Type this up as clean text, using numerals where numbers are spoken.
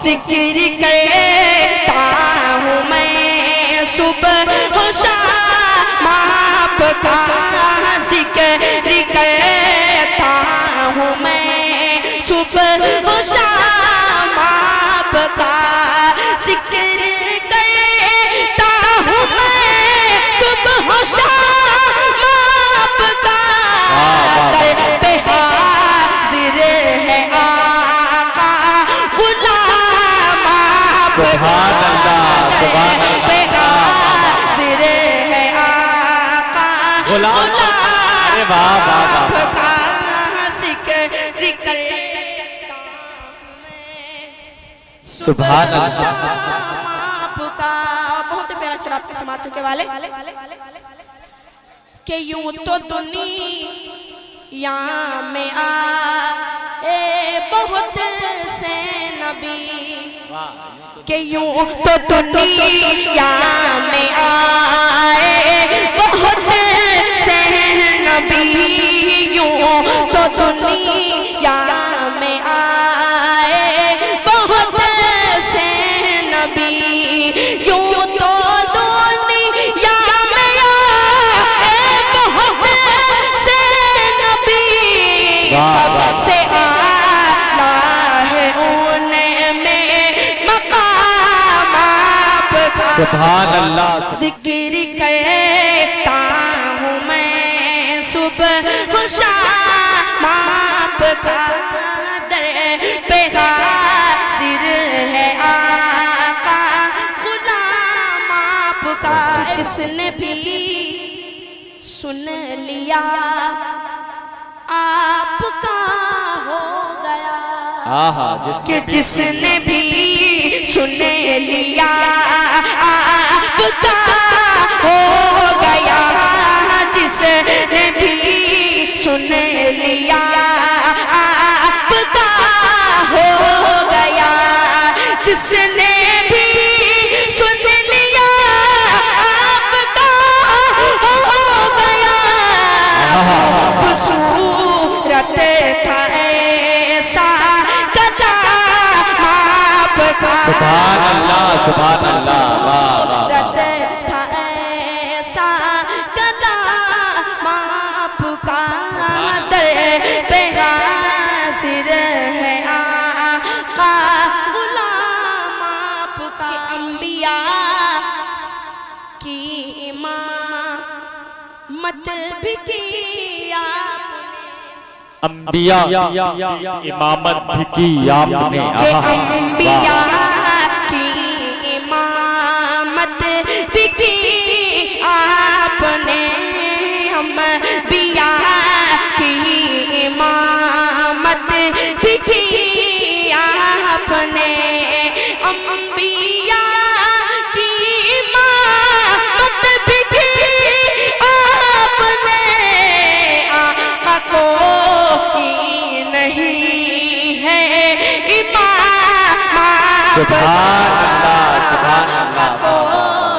ذکر کرتا ہوں میں صبح و شام آپ کا ذکر کرتا ہوں میں صبح و شام آپ کا ذکر کرتا ہوں میں صبح و شام آپ کا در پہ حاضر ہے آقا غلام آپ کا در پہ حاضر ہے آقا غلام آپ کا ذکر کرتا ہوں میں سبحان اللہ شام آپ کا۔ بہت پیارا شعر آپ کے سماعت کے والے کہ یوں تو دنیا میں آئے بہت سے نبی، کہ یوں تو دنیا میں آئے بہت سے نبی، یوں تو دنیا میں آئے بہت سے نبی، یوں تو دنیا میں آئے بہت سے نبی، سب سے اعلیٰ ہے ان میں مقام آپ کا۔ سبحان اللہ ذکر کرتا ہوں میں صبح و شام آپ کا، در پہ حاضر ہے آقا غلام آپ کا۔ جس نے بھی سن لیا آپ کا ہو گیا، کہ جس نے بھی سن لیا آپ کا ہو گیا، جس نے بھی سن لیا آپ کا ہو گیا، جس نے بھی سن لیا آپ کا ہو گیا۔ صورت تھا ایسا کلام آپ کا، سبحان اللہ سبحان اللہ صورت تھا ایسا کلام آپ کا، در پہ حاضر ہے آقا غلام آپ کا۔ انبیاء کی امامت بھی کی آپ نے، انبیاء امامت بھی کی آپ نے، کہ انبیاء کی امامت بھی کی آپ نے، انبیاء کی امامت بھی کی آپ نے، انبیاء کی امامت بھی کی آپ نے، آقا کوئی نہیں ہے امام آپ کا، سبحان اللہ سبحان آقا اللہ۔